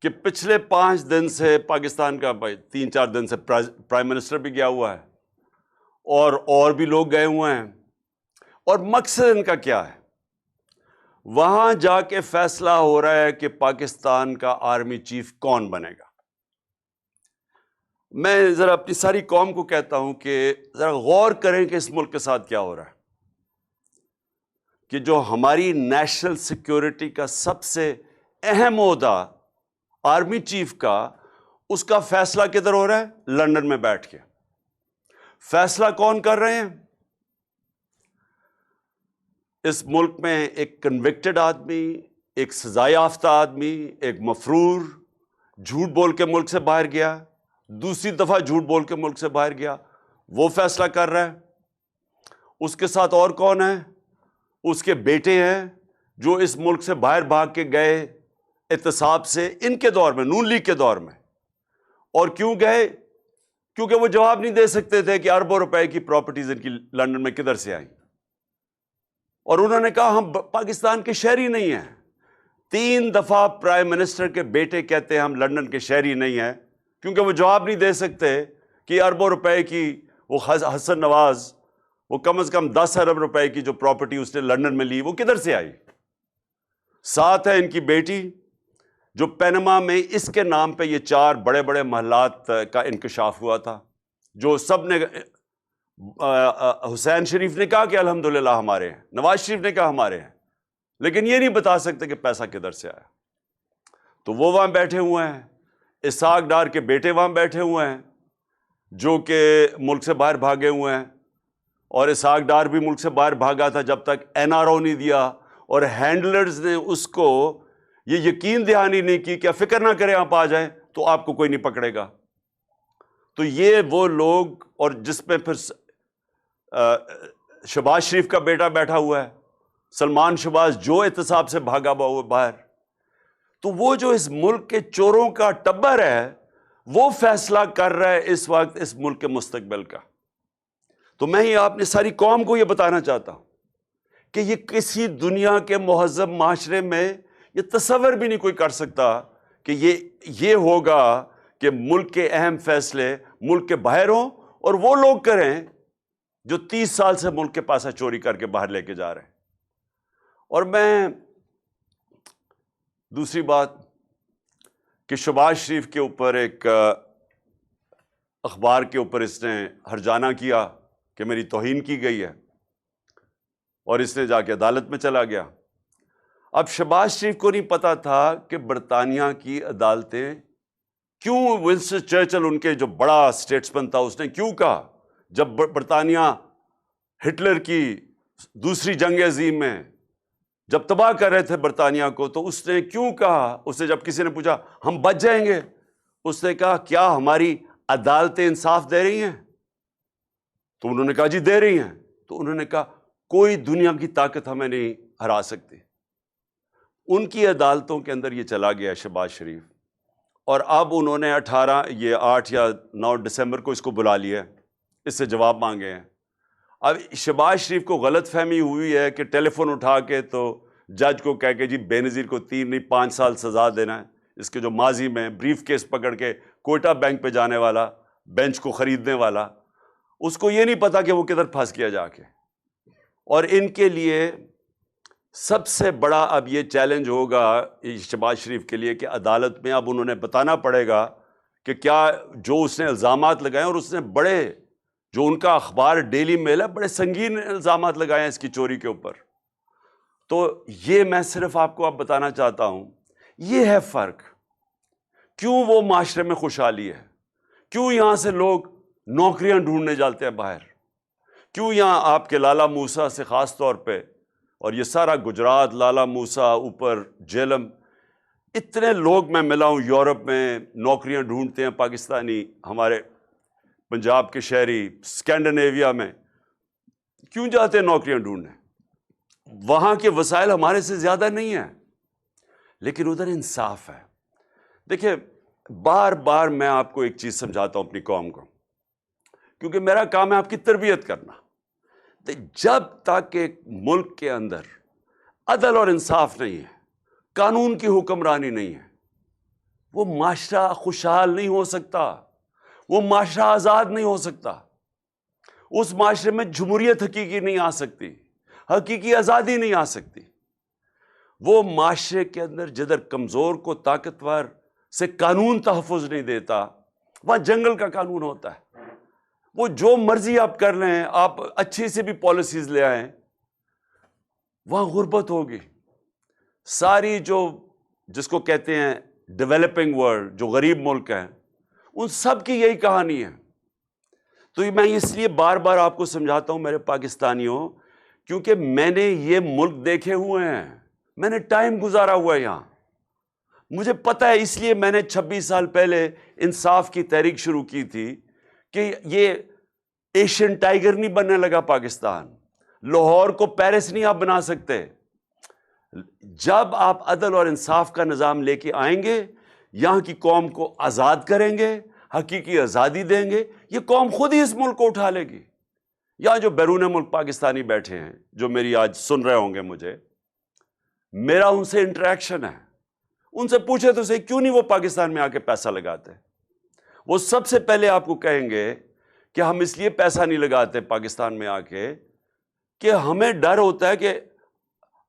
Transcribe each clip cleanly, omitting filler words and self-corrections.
کہ پچھلے 5 دن سے پاکستان کا 3-4 دن سے پرائم منسٹر بھی گیا ہوا ہے اور بھی لوگ گئے ہوئے ہیں، اور مقصد ان کا کیا ہے؟ وہاں جا کے فیصلہ ہو رہا ہے کہ پاکستان کا آرمی چیف کون بنے گا۔ میں ذرا اپنی ساری قوم کو کہتا ہوں کہ ذرا غور کریں کہ اس ملک کے ساتھ کیا ہو رہا ہے، کہ جو ہماری نیشنل سیکیورٹی کا سب سے اہم عہدہ آرمی چیف کا، اس کا فیصلہ کدھر ہو رہا ہے؟ لندن میں بیٹھ کے۔ فیصلہ کون کر رہے ہیں؟ اس ملک میں ایک کنوکٹڈ آدمی، ایک سزا یافتہ آدمی، ایک مفرور، جھوٹ بول کے ملک سے باہر گیا، دوسری دفعہ جھوٹ بول کے ملک سے باہر گیا، وہ فیصلہ کر رہا ہے۔ اس کے ساتھ اور کون ہے؟ اس کے بیٹے ہیں جو اس ملک سے باہر بھاگ کے گئے احتساب سے، ان کے دور میں، نون لیگ کے دور میں۔ اور کیوں گئے؟ کیونکہ وہ جواب نہیں دے سکتے تھے کہ اربوں روپے کی پراپرٹیز ان کی لندن میں کدھر سے آئیں، اور انہوں نے کہا ہم پاکستان کے شہری نہیں ہیں۔ 3 دفعہ پرائم منسٹر کے بیٹے کہتے ہیں ہم لندن کے شہری نہیں ہیں، کیونکہ وہ جواب نہیں دے سکتے کہ اربوں روپے کی وہ حسن نواز، وہ کم از کم 10 ارب روپے کی جو پراپرٹی اس نے لندن میں لی، وہ کدھر سے آئی۔ ساتھ ہے ان کی بیٹی جو پینما میں اس کے نام پہ یہ 4 بڑے بڑے محلات کا انکشاف ہوا تھا، جو سب نے حسین شریف نے کہا کہ الحمدللہ ہمارے ہیں، نواز شریف نے کہا ہمارے ہیں، لیکن یہ نہیں بتا سکتے کہ پیسہ کدھر سے آیا۔ تو وہ وہاں بیٹھے ہوئے ہیں، اسحاق ڈار کے بیٹے وہاں بیٹھے ہوئے ہیں جو کہ ملک سے باہر بھاگے ہوئے ہیں، اور اسحاق ڈار بھی ملک سے باہر بھاگا تھا جب تک NRO نہیں دیا، اور ہینڈلرز نے اس کو یہ یقین دہانی نہیں کی کہ فکر نہ کریں آپ آ جائیں تو آپ کو کوئی نہیں پکڑے گا۔ تو یہ وہ لوگ، اور جس میں پھر شہباز شریف کا بیٹا بیٹھا ہوا ہے، سلمان شہباز، جو احتساب سے بھاگا ہوا باہر۔ تو وہ جو اس ملک کے چوروں کا ٹبر ہے، وہ فیصلہ کر رہا ہے اس وقت اس ملک کے مستقبل کا۔ تو میں ہی آپ نے ساری قوم کو یہ بتانا چاہتا ہوں کہ یہ کسی دنیا کے مہذب معاشرے میں یہ تصور بھی نہیں کوئی کر سکتا کہ یہ ہوگا کہ ملک کے اہم فیصلے ملک کے باہر ہوں اور وہ لوگ کریں جو 30 سال سے ملک کے پاسا چوری کر کے باہر لے کے جا رہے ہیں۔ اور میں دوسری بات کہ شہباز شریف کے اوپر ایک اخبار کے اوپر اس نے ہرجانہ کیا کہ میری توہین کی گئی ہے، اور اس نے جا کے عدالت میں چلا گیا۔ اب شہباز شریف کو نہیں پتا تھا کہ برطانیہ کی عدالتیں کیوں، ونسٹن چرچل ان کے جو بڑا اسٹیٹسمین تھا، اس نے کیوں کہا جب برطانیہ ہٹلر کی دوسری جنگ عظیم میں جب تباہ کر رہے تھے برطانیہ کو، تو اس نے کیوں کہا، اسے جب کسی نے پوچھا ہم بچ جائیں گے، اس نے کہا کیا ہماری عدالتیں انصاف دے رہی ہیں؟ تو انہوں نے کہا جی دے رہی ہیں۔ تو انہوں نے کہا کوئی دنیا کی طاقت ہمیں نہیں ہرا سکتی۔ ان کی عدالتوں کے اندر یہ چلا گیا شہباز شریف، اور اب انہوں نے 8 یا 9 دسمبر کو اس کو بلا لیا، اس سے جواب مانگے ہیں۔ اب شہباز شریف کو غلط فہمی ہوئی ہے کہ ٹیلی فون اٹھا کے تو جج کو کہہ کے جی بے نظیر کو 3 نہیں 5 سال سزا دینا ہے، اس کے جو ماضی میں بریف کیس پکڑ کے کوئٹہ بینک پہ جانے والا، بینچ کو خریدنے والا، اس کو یہ نہیں پتا کہ وہ کدھر پھنس گیا جا کے۔ اور ان کے لیے سب سے بڑا اب یہ چیلنج ہوگا شہباز شریف کے لیے کہ عدالت میں اب انہوں نے بتانا پڑے گا کہ کیا جو اس نے الزامات لگائے، اور اس نے بڑے، جو ان کا اخبار ڈیلی میل ہے، بڑے سنگین الزامات لگائے ہیں اس کی چوری کے اوپر۔ تو یہ میں صرف آپ کو اب بتانا چاہتا ہوں، یہ ہے فرق۔ کیوں وہ معاشرے میں خوشحالی ہے، کیوں یہاں سے لوگ نوکریاں ڈھونڈنے جاتے ہیں باہر، کیوں یہاں آپ کے لالا موسیٰ سے خاص طور پہ، اور یہ سارا گجرات، لالا موسیٰ، اوپر جیلم، اتنے لوگ میں ملا ہوں یورپ میں نوکریاں ڈھونڈتے ہیں پاکستانی، ہمارے پنجاب کے شہری، اسکینڈینیویا میں کیوں جاتے ہیں نوکریاں ڈھونڈنے؟ وہاں کے وسائل ہمارے سے زیادہ نہیں ہیں، لیکن ادھر انصاف ہے۔ دیکھیں، بار بار میں آپ کو ایک چیز سمجھاتا ہوں اپنی قوم کو، کیونکہ میرا کام ہے آپ کی تربیت کرنا۔ جب تک ایک ملک کے اندر عدل اور انصاف نہیں ہے، قانون کی حکمرانی نہیں ہے، وہ معاشرہ خوشحال نہیں ہو سکتا، وہ معاشرہ آزاد نہیں ہو سکتا، اس معاشرے میں جمہوریت حقیقی نہیں آ سکتی، حقیقی آزادی نہیں آ سکتی۔ وہ معاشرے کے اندر جدھر کمزور کو طاقتور سے قانون تحفظ نہیں دیتا، وہاں جنگل کا قانون ہوتا ہے۔ وہ جو مرضی آپ کر لیں، آپ اچھی سے بھی پالیسیز لے آئیں، وہاں غربت ہوگی۔ ساری جس کو کہتے ہیں ڈیولپنگ ورلڈ، جو غریب ملک ہیں، ان سب کی یہی کہانی ہے۔ تو میں اس لیے بار بار آپ کو سمجھاتا ہوں میرے پاکستانیوں، کیونکہ میں نے یہ ملک دیکھے ہوئے ہیں، میں نے ٹائم گزارا ہوا ہے یہاں، مجھے پتہ ہے۔ اس لیے میں نے 26 سال پہلے انصاف کی تحریک شروع کی تھی کہ یہ ایشین ٹائیگر نہیں بننے لگا پاکستان، لاہور کو پیرس نہیں آپ بنا سکتے۔ جب آپ عدل اور انصاف کا نظام لے کے آئیں گے، یہاں کی قوم کو آزاد کریں گے، حقیقی آزادی دیں گے، یہ قوم خود ہی اس ملک کو اٹھا لے گی۔ یہاں جو بیرون ملک پاکستانی بیٹھے ہیں، جو میری آج سن رہے ہوں گے مجھے، میرا ان سے انٹریکشن ہے، ان سے پوچھے تو صحیح کیوں نہیں وہ پاکستان میں آ کے پیسہ لگاتے۔ وہ سب سے پہلے آپ کو کہیں گے کہ ہم اس لیے پیسہ نہیں لگاتے پاکستان میں آ کے کہ ہمیں ڈر ہوتا ہے کہ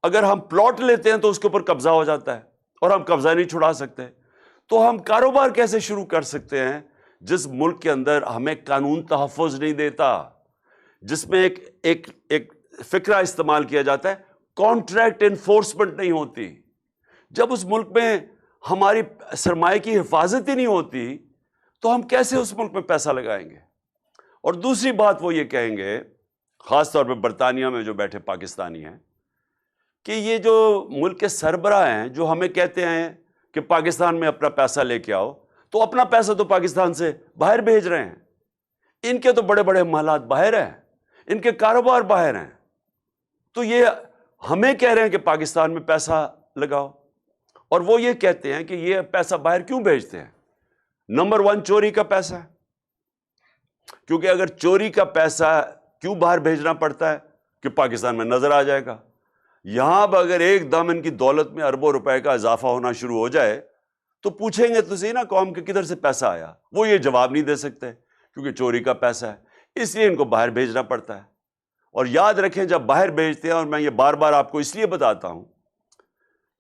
اگر ہم پلاٹ لیتے ہیں تو اس کے اوپر قبضہ ہو جاتا ہے اور ہم قبضہ نہیں چھڑا سکتے۔ تو ہم کاروبار کیسے شروع کر سکتے ہیں جس ملک کے اندر ہمیں قانون تحفظ نہیں دیتا، جس میں ایک فکرہ استعمال کیا جاتا ہے، کانٹریکٹ انفورسمنٹ نہیں ہوتی۔ جب اس ملک میں ہماری سرمایہ کی حفاظت ہی نہیں ہوتی تو ہم کیسے اس ملک میں پیسہ لگائیں گے؟ اور دوسری بات وہ یہ کہیں گے، خاص طور پہ برطانیہ میں جو بیٹھے پاکستانی ہیں، کہ یہ جو ملک کے سربراہ ہیں جو ہمیں کہتے ہیں کہ پاکستان میں اپنا پیسہ لے کے آؤ، تو اپنا پیسہ تو پاکستان سے باہر بھیج رہے ہیں، ان کے تو بڑے بڑے محلات باہر ہیں، ان کے کاروبار باہر ہیں، تو یہ ہمیں کہہ رہے ہیں کہ پاکستان میں پیسہ لگاؤ، اور وہ یہ کہتے ہیں کہ یہ پیسہ باہر کیوں بھیجتے ہیں؟ نمبر 1 چوری کا پیسہ ہے، کیونکہ اگر چوری کا پیسہ کیوں باہر بھیجنا پڑتا ہے کہ پاکستان میں نظر آ جائے گا۔ یہاں اب اگر ایک دم ان کی دولت میں اربوں روپے کا اضافہ ہونا شروع ہو جائے تو پوچھیں گے تو صحیح نا قوم کے کدھر سے پیسہ آیا، وہ یہ جواب نہیں دے سکتے کیونکہ چوری کا پیسہ ہے، اس لیے ان کو باہر بھیجنا پڑتا ہے۔ اور یاد رکھیں جب باہر بھیجتے ہیں، اور میں یہ بار بار آپ کو اس لیے بتاتا ہوں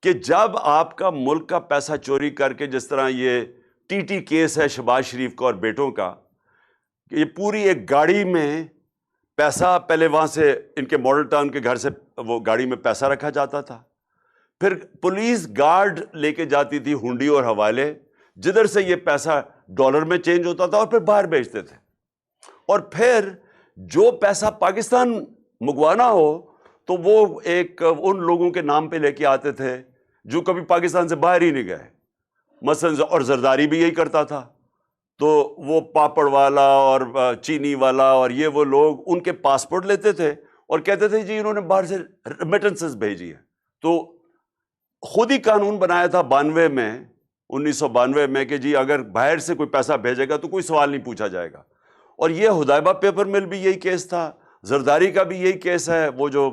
کہ جب آپ کا ملک کا پیسہ چوری کر کے، جس طرح یہ ٹی ٹی کیس ہے شہباز شریف کا اور بیٹوں کا، کہ یہ پوری ایک گاڑی میں پیسہ، پہلے وہاں سے ان کے ماڈل ٹاؤن کے گھر سے وہ گاڑی میں پیسہ رکھا جاتا تھا، پھر پولیس گارڈ لے کے جاتی تھی ہنڈی اور حوالے، جدھر سے یہ پیسہ ڈالر میں چینج ہوتا تھا اور پھر باہر بھیجتے تھے، اور پھر جو پیسہ پاکستان منگوانا ہو تو وہ ایک ان لوگوں کے نام پہ لے کے آتے تھے جو کبھی پاکستان سے باہر ہی نہیں گئے، مثلا، اور زرداری بھی یہی کرتا تھا، تو وہ پاپڑ والا اور چینی والا اور یہ وہ لوگ ان کے پاسپورٹ لیتے تھے اور کہتے تھے جی انہوں نے باہر سے ریمیٹنسز بھیجی ہے۔ تو خود ہی قانون بنایا تھا 1992 میں کہ جی اگر باہر سے کوئی پیسہ بھیجے گا تو کوئی سوال نہیں پوچھا جائے گا، اور یہ حدیبہ پیپر مل بھی یہی کیس تھا، زرداری کا بھی یہی کیس ہے، وہ جو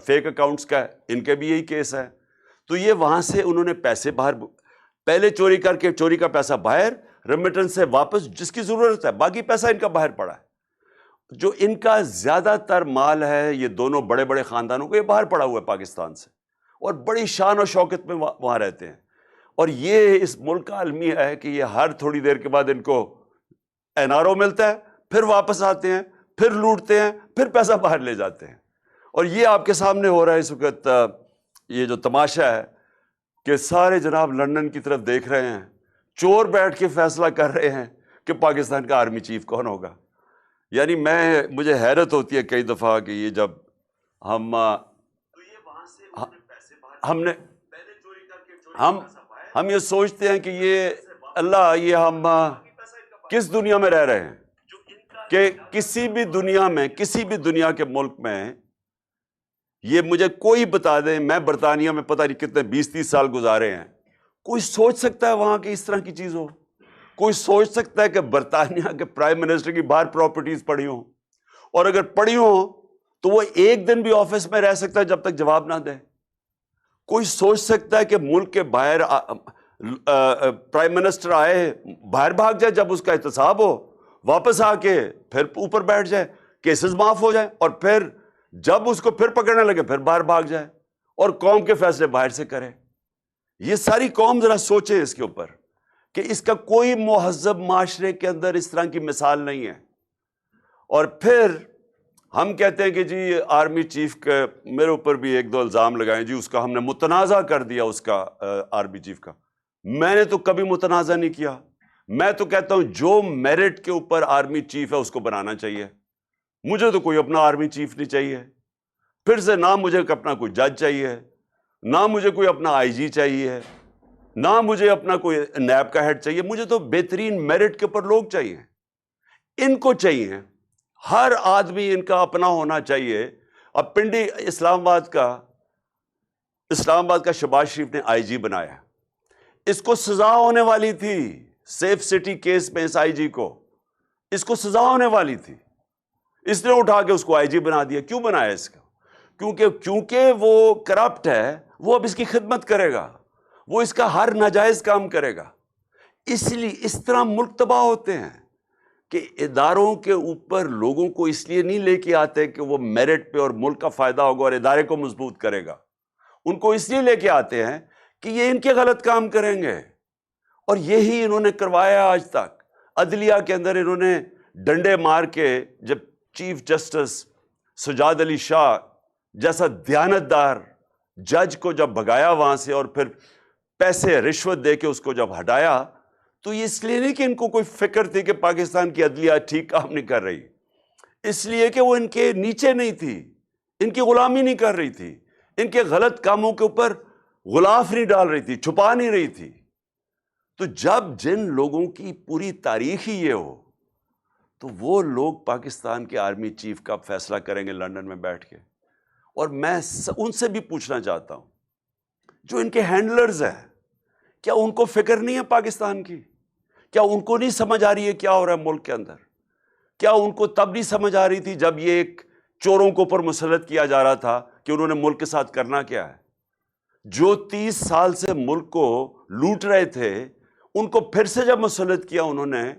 فیک اکاؤنٹس کا ہے ان کے بھی یہی کیس ہے۔ تو یہ وہاں سے انہوں نے پیسے باہر پہلے چوری کر کے، چوری کا پیسہ باہر، ریمیٹنس سے واپس جس کی ضرورت ہے، باقی پیسہ ان کا باہر پڑا ہے۔ جو ان کا زیادہ تر مال ہے، یہ دونوں بڑے بڑے خاندانوں کو، یہ باہر پڑا ہوا ہے پاکستان سے، اور بڑی شان و شوکت میں وہاں رہتے ہیں، اور یہ اس ملک کا المیہ ہے کہ یہ ہر تھوڑی دیر کے بعد ان کو این آر او ملتا ہے، پھر واپس آتے ہیں، پھر لوٹتے ہیں، پھر پیسہ باہر لے جاتے ہیں۔ اور یہ آپ کے سامنے ہو رہا ہے اس وقت، یہ جو تماشا ہے کہ سارے جناب لندن کی طرف دیکھ رہے ہیں، چور بیٹھ کے فیصلہ کر رہے ہیں کہ پاکستان کا آرمی چیف کون ہوگا۔ یعنی مجھے حیرت ہوتی ہے کئی دفعہ کہ یہ جب ہم یہ سوچتے ہیں کہ یہ اللہ، یہ ہم کس دنیا میں رہ رہے ہیں کہ کسی بھی دنیا کے ملک میں یہ مجھے کوئی بتا دیں، میں برطانیہ میں پتہ نہیں کتنے 20-30 سال گزارے ہیں، کوئی سوچ سکتا ہے وہاں کی اس طرح کی چیز ہو؟ کوئی سوچ سکتا ہے کہ برطانیہ کے پرائم منسٹر کی باہر پراپرٹیز پڑی ہوں، اور اگر پڑی ہوں تو وہ ایک دن بھی آفس میں رہ سکتا ہے جب تک جواب نہ دے؟ کوئی سوچ سکتا ہے کہ ملک کے باہر پرائم منسٹر آئے باہر بھاگ جائے جب اس کا احتساب ہو، واپس آ کے پھر اوپر بیٹھ جائے، کیسز معاف ہو جائیں، اور پھر جب اس کو پھر پکڑنے لگے پھر باہر بھاگ جائے اور قوم کے فیصلے باہر سے کرے. یہ ساری قوم ذرا سوچے اس کے اوپر کہ اس کا کوئی مہذب معاشرے کے اندر اس طرح کی مثال نہیں ہے. اور پھر ہم کہتے ہیں کہ جی آرمی چیف کے میرے اوپر بھی ایک دو الزام لگائیں، جی اس کا ہم نے متنازع کر دیا اس کا آرمی چیف کا. میں نے تو کبھی متنازع نہیں کیا. میں تو کہتا ہوں جو میرٹ کے اوپر آرمی چیف ہے اس کو بنانا چاہیے. مجھے تو کوئی اپنا آرمی چیف نہیں چاہیے. پھر سے نہ مجھے اپنا کوئی جج چاہیے، نہ مجھے کوئی اپنا آئی جی چاہیے، نہ مجھے اپنا کوئی نیب کا ہیڈ چاہیے. مجھے تو بہترین میرٹ کے اوپر لوگ چاہیے. ان کو چاہیے. ہر آدمی ان کا اپنا ہونا چاہیے. اب پنڈی اسلام آباد کا شہباز شریف نے آئی جی بنایا. اس کو سزا ہونے والی تھی سیف سٹی کیس میں. اس آئی جی کو اس کو سزا ہونے والی تھی. اس نے اٹھا کے اس کو آئی جی بنا دیا. کیوں بنایا اس کو؟ کیونکہ وہ کرپٹ ہے. وہ اب اس کی خدمت کرے گا، وہ اس کا ہر ناجائز کام کرے گا. اس لیے اس طرح ملک تباہ ہوتے ہیں کہ اداروں کے اوپر لوگوں کو اس لیے نہیں لے کے آتے کہ وہ میرٹ پہ اور ملک کا فائدہ ہوگا اور ادارے کو مضبوط کرے گا. ان کو اس لیے لے کے آتے ہیں کہ یہ ان کے غلط کام کریں گے. اور یہی انہوں نے کروایا آج تک. عدلیہ کے اندر انہوں نے ڈنڈے مار کے جب چیف جسٹس سجاد علی شاہ جیسا دیانتدار جج کو جب بھگایا وہاں سے اور پھر پیسے رشوت دے کے اس کو جب ہٹایا، تو یہ اس لیے نہیں کہ ان کو کوئی فکر تھی کہ پاکستان کی عدلیہ ٹھیک کام نہیں کر رہی. اس لیے کہ وہ ان کے نیچے نہیں تھی، ان کی غلامی نہیں کر رہی تھی، ان کے غلط کاموں کے اوپر غلاف نہیں ڈال رہی تھی، چھپا نہیں رہی تھی. تو جب جن لوگوں کی پوری تاریخ ہی یہ ہو تو وہ لوگ پاکستان کے آرمی چیف کا فیصلہ کریں گے لندن میں بیٹھ کے. اور میں ان سے بھی پوچھنا چاہتا ہوں جو ان کے ہینڈلرز ہیں، کیا ان کو فکر نہیں ہے پاکستان کی؟ کیا ان کو نہیں سمجھ آ رہی ہے کیا ہو رہا ہے ملک کے اندر؟ کیا ان کو تب نہیں سمجھ آ رہی تھی جب یہ ایک چوروں کو اوپر مسلط کیا جا رہا تھا کہ انہوں نے ملک کے ساتھ کرنا کیا ہے؟ جو 30 سال سے ملک کو لوٹ رہے تھے ان کو پھر سے جب مسلط کیا انہوں نے،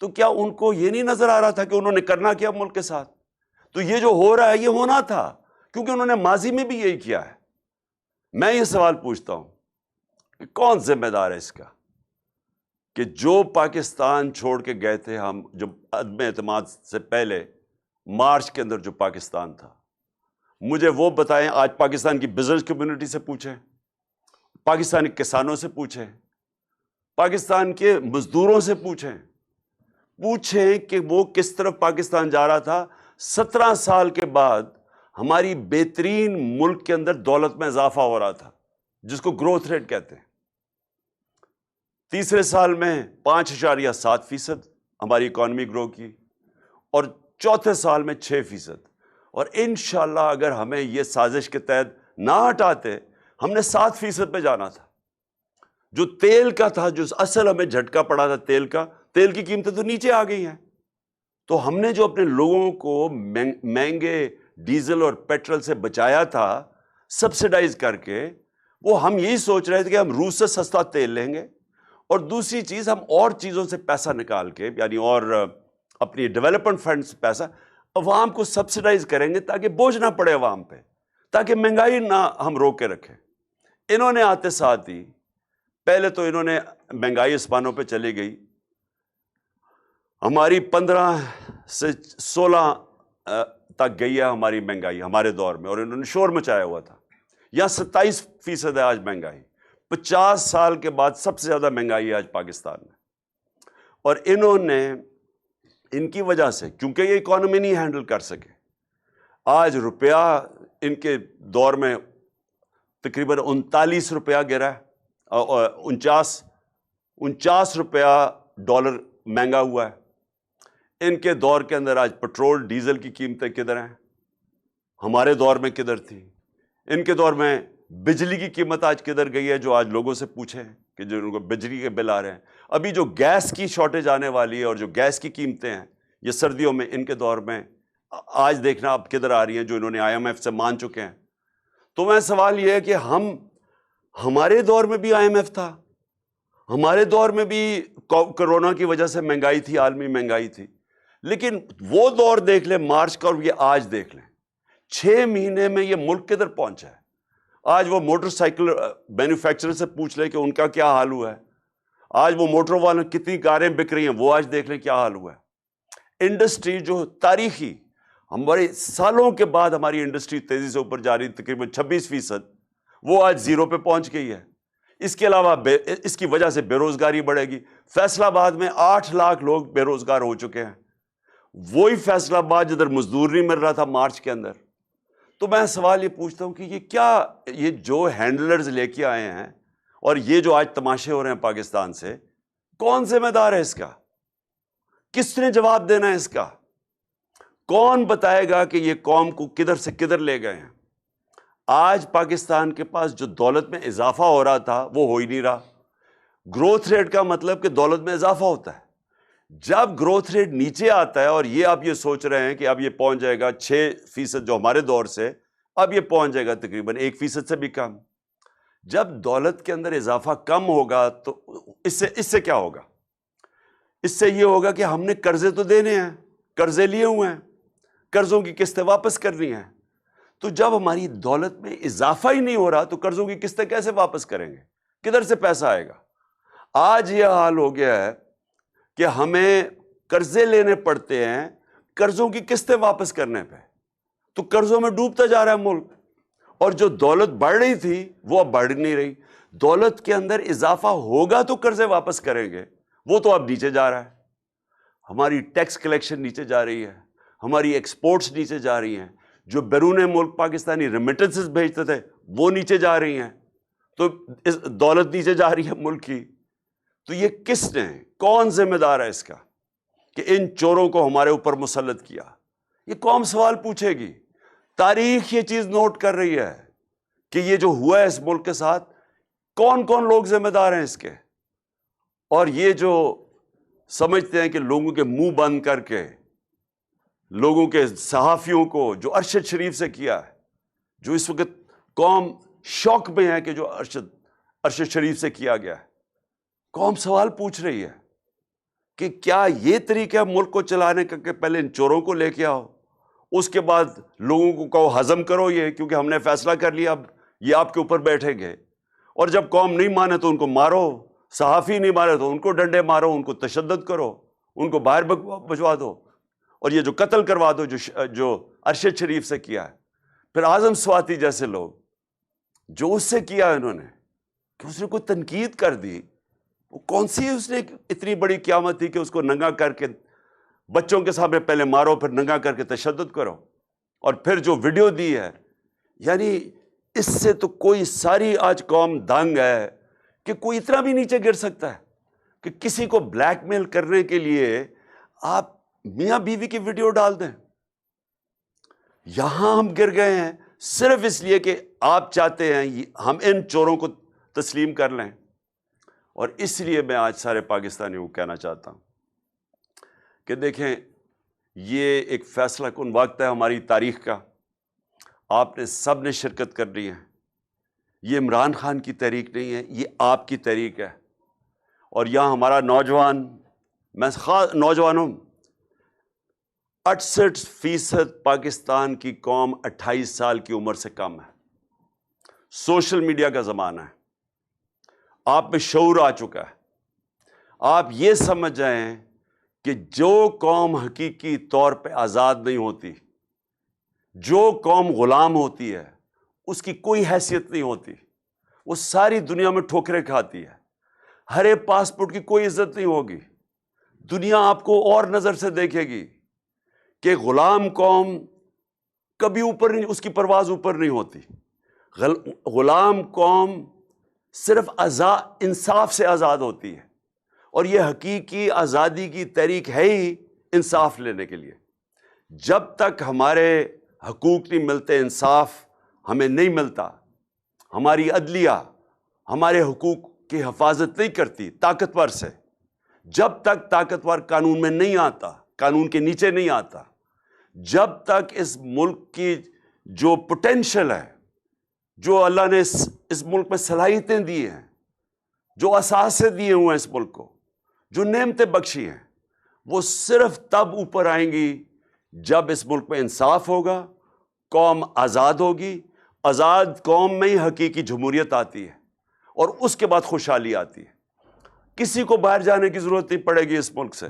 تو کیا ان کو یہ نہیں نظر آ رہا تھا کہ انہوں نے کرنا کیا ملک کے ساتھ؟ تو یہ جو ہو رہا ہے یہ ہونا تھا کیونکہ انہوں نے ماضی میں بھی یہی کیا ہے. میں یہ سوال پوچھتا ہوں کہ کون ذمہ دار ہے اس کا کہ جو پاکستان چھوڑ کے گئے تھے ہم، جو عدم اعتماد سے پہلے مارچ کے اندر جو پاکستان تھا، مجھے وہ بتائیں. آج پاکستان کی بزنس کمیونٹی سے پوچھیں، پاکستانی کسانوں سے پوچھیں، پاکستان کے مزدوروں سے پوچھیں کہ وہ کس طرف پاکستان جا رہا تھا. 17 سال کے بعد ہماری بہترین ملک کے اندر دولت میں اضافہ ہو رہا تھا جس کو گروتھ ریٹ کہتے ہیں. تیسرے سال میں 5.7% ہماری اکانومی گرو کی اور چوتھے سال میں 6%. اور انشاءاللہ اگر ہمیں یہ سازش کے تحت نہ ہٹاتے ہم نے 7% پہ جانا تھا. جو تیل کا تھا، جو اصل ہمیں جھٹکا پڑا تھا تیل کی قیمتیں تو نیچے آ گئی ہیں. تو ہم نے جو اپنے لوگوں کو مہنگے ڈیزل اور پیٹرول سے بچایا تھا سبسیڈائز کر کے، وہ ہم یہی سوچ رہے تھے کہ ہم روس سے سستا تیل لیں گے اور دوسری چیز ہم اور چیزوں سے پیسہ نکال کے، یعنی اور اپنی ڈیولپمنٹ فنڈ سے پیسہ عوام کو سبسیڈائز کریں گے تاکہ بوجھ نہ پڑے عوام پہ، تاکہ مہنگائی نہ ہم روک کے رکھیں. انہوں نے آتے ساتھ ہی پہلے تو انہوں نے مہنگائی آسمانوں پہ چلی گئی. ہماری 15 سے 16 تک گئی ہے ہماری مہنگائی ہمارے دور میں، اور انہوں نے شور مچایا ہوا تھا. یہاں 27% ہے آج مہنگائی. 50 سال کے بعد سب سے زیادہ مہنگائی ہے آج پاکستان میں. اور انہوں نے ان کی وجہ سے، کیونکہ یہ اکانومی نہیں ہینڈل کر سکے، آج روپیہ ان کے دور میں تقریباً 39 روپیہ گرا ہے، 49 روپیہ ڈالر مہنگا ہوا ہے. ان کے دور کے اندر آج پٹرول ڈیزل کی قیمتیں کدھر ہیں؟ ہمارے دور میں کدھر تھی؟ ان کے دور میں بجلی کی قیمت آج کدھر گئی ہے؟ جو آج لوگوں سے پوچھیں کہ جو ان کو بجلی کے بل آ رہے ہیں. ابھی جو گیس کی شارٹیج آنے والی ہے اور جو گیس کی قیمتیں ہیں یہ سردیوں میں ان کے دور میں آج دیکھنا اب کدھر آ رہی ہیں، جو انہوں نے IMF سے مان چکے ہیں. تو میں سوال یہ ہے کہ ہمارے دور میں بھی IMF تھا ہمارے دور میں بھی کرونا کی وجہ سے مہنگائی تھی، عالمی مہنگائی تھی، لیکن وہ دور دیکھ لیں مارچ کا اور یہ آج دیکھ لیں، 6 مہینے میں یہ ملک کدھر پہنچا ہے۔ آج وہ موٹر سائیکل مینوفیکچرر سے پوچھ لیں کہ ان کا کیا حال ہوا ہے، آج وہ موٹر والوں کتنی کاریں بک رہی ہیں، وہ آج دیکھ لیں کیا حال ہوا ہے۔ انڈسٹری جو تاریخی ہمارے سالوں کے بعد ہماری انڈسٹری تیزی سے اوپر جا رہی، تقریباً 26%، وہ آج 0 پہ پہنچ گئی ہے۔ اس کے علاوہ اس کی وجہ سے بے روزگاری بڑھے گی۔ فیصل آباد میں 8 لاکھ لوگ بے روزگار ہو چکے ہیں، وہی فیصل آباد جدھر مزدور نہیں مل رہا تھا مارچ کے اندر۔ تو میں سوال یہ پوچھتا ہوں کہ یہ کیا، یہ جو ہینڈلرز لے کے آئے ہیں اور یہ جو آج تماشے ہو رہے ہیں پاکستان سے، کون ذمہ دار ہے اس کا؟ کس نے جواب دینا ہے اس کا؟ کون بتائے گا کہ یہ قوم کو کدھر سے کدھر لے گئے ہیں؟ آج پاکستان کے پاس جو دولت میں اضافہ ہو رہا تھا وہ ہو ہی نہیں رہا۔ گروتھ ریٹ کا مطلب کہ دولت میں اضافہ ہوتا ہے۔ جب گروتھ ریٹ نیچے آتا ہے اور یہ آپ یہ سوچ رہے ہیں کہ اب یہ پہنچ جائے گا 6% جو ہمارے دور سے، اب یہ پہنچ جائے گا تقریباً 1% سے بھی کم۔ جب دولت کے اندر اضافہ کم ہوگا تو اس سے کیا ہوگا؟ اس سے یہ ہوگا کہ ہم نے قرضے تو دینے ہیں، قرضے لیے ہوئے ہیں، قرضوں کی قسطیں واپس کرنی ہیں۔ تو جب ہماری دولت میں اضافہ ہی نہیں ہو رہا تو قرضوں کی قسطیں کیسے واپس کریں گے؟ کدھر سے پیسہ آئے گا؟ آج یہ حال ہو گیا ہے کہ ہمیں قرضے لینے پڑتے ہیں قرضوں کی قسطیں واپس کرنے پہ، تو قرضوں میں ڈوبتا جا رہا ہے ملک، اور جو دولت بڑھ رہی تھی وہ اب بڑھ نہیں رہی۔ دولت کے اندر اضافہ ہوگا تو قرضے واپس کریں گے، وہ تو اب نیچے جا رہا ہے۔ ہماری ٹیکس کلیکشن نیچے جا رہی ہے، ہماری ایکسپورٹس نیچے جا رہی ہیں، جو بیرون ملک پاکستانی ریمیٹنسز بھیجتے تھے وہ نیچے جا رہی ہیں، تو دولت نیچے جا رہی ہے ملک کی۔ تو یہ کس نے، کون ذمہ دار ہے اس کا کہ ان چوروں کو ہمارے اوپر مسلط کیا؟ یہ قوم سوال پوچھے گی۔ تاریخ یہ چیز نوٹ کر رہی ہے کہ یہ جو ہوا ہے اس ملک کے ساتھ، کون کون لوگ ذمہ دار ہیں اس کے۔ اور یہ جو سمجھتے ہیں کہ لوگوں کے منہ بند کر کے، لوگوں کے صحافیوں کو جو ارشد شریف سے کیا ہے، جو اس وقت قوم شوق میں ہے کہ جو ارشد شریف سے کیا گیا ہے، قوم سوال پوچھ رہی ہے کہ کیا یہ طریقہ ہے ملک کو چلانے کا کہ پہلے ان چوروں کو لے کے آؤ، اس کے بعد لوگوں کو کہو ہضم کرو یہ، کیونکہ ہم نے فیصلہ کر لیا اب یہ آپ کے اوپر بیٹھیں گے، اور جب قوم نہیں مانے تو ان کو مارو، صحافی نہیں مارے تو ان کو ڈنڈے مارو، ان کو تشدد کرو، ان کو باہر بھجوا دو، اور یہ جو قتل کروا دو جو ارشد شریف سے کیا ہے۔ پھر اعظم سواتی جیسے لوگ جو اس سے کیا انہوں نے، کہ اس نے کوئی تنقید کر دی، وہ کون سی اس نے اتنی بڑی قیامت تھی کہ اس کو ننگا کر کے بچوں کے سامنے پہلے مارو، پھر ننگا کر کے تشدد کرو، اور پھر جو ویڈیو دی ہے، یعنی اس سے تو کوئی ساری آج قوم دنگ ہے کہ کوئی اتنا بھی نیچے گر سکتا ہے کہ کسی کو بلیک میل کرنے کے لیے آپ میاں بیوی کی ویڈیو ڈال دیں۔ یہاں ہم گر گئے ہیں صرف اس لیے کہ آپ چاہتے ہیں ہم ان چوروں کو تسلیم کر لیں۔ اور اس لیے میں آج سارے پاکستانیوں کو کہنا چاہتا ہوں کہ دیکھیں، یہ ایک فیصلہ کن وقت ہے ہماری تاریخ کا، آپ نے سب نے شرکت کرنی ہے۔ یہ عمران خان کی تحریک نہیں ہے، یہ آپ کی تحریک ہے۔ اور یہاں ہمارا نوجوان، میں خاص نوجوانوں، 68% پاکستان کی قوم 28 سال کی عمر سے کم ہے۔ سوشل میڈیا کا زمانہ ہے، آپ میں شعور آ چکا ہے۔ آپ یہ سمجھ جائیں کہ جو قوم حقیقی طور پہ آزاد نہیں ہوتی، جو قوم غلام ہوتی ہے، اس کی کوئی حیثیت نہیں ہوتی، وہ ساری دنیا میں ٹھوکریں کھاتی ہے، ہرے پاسپورٹ کی کوئی عزت نہیں ہوگی، دنیا آپ کو اور نظر سے دیکھے گی کہ غلام قوم کبھی اوپر نہیں، اس کی پرواز اوپر نہیں ہوتی۔ غلام قوم صرف انصاف سے آزاد ہوتی ہے، اور یہ حقیقی آزادی کی تحریک ہے ہی انصاف لینے کے لیے۔ جب تک ہمارے حقوق نہیں ملتے، انصاف ہمیں نہیں ملتا، ہماری عدلیہ ہمارے حقوق کی حفاظت نہیں کرتی طاقتور سے، جب تک طاقتور قانون میں نہیں آتا، قانون کے نیچے نہیں آتا، جب تک اس ملک کی جو پوٹینشل ہے، جو اللہ نے اس ملک میں صلاحیتیں دی ہیں، جو اثاثے دیے ہوئے ہیں اس ملک کو، جو نعمتیں بخشی ہیں، وہ صرف تب اوپر آئیں گی جب اس ملک میں انصاف ہوگا، قوم آزاد ہوگی، آزاد قوم میں ہی حقیقی جمہوریت آتی ہے، اور اس کے بعد خوشحالی آتی ہے۔ کسی کو باہر جانے کی ضرورت نہیں پڑے گی اس ملک سے،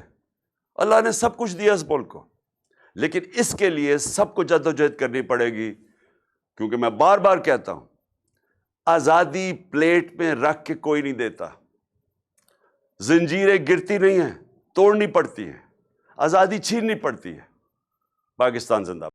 اللہ نے سب کچھ دیا اس ملک کو، لیکن اس کے لیے سب کو جدوجہد کرنی پڑے گی، کیونکہ میں بار بار کہتا ہوں، آزادی پلیٹ میں رکھ کے کوئی نہیں دیتا، زنجیریں گرتی نہیں ہیں، توڑنی پڑتی ہیں، آزادی چھیننی پڑتی ہے۔ پاکستان زندہ باد۔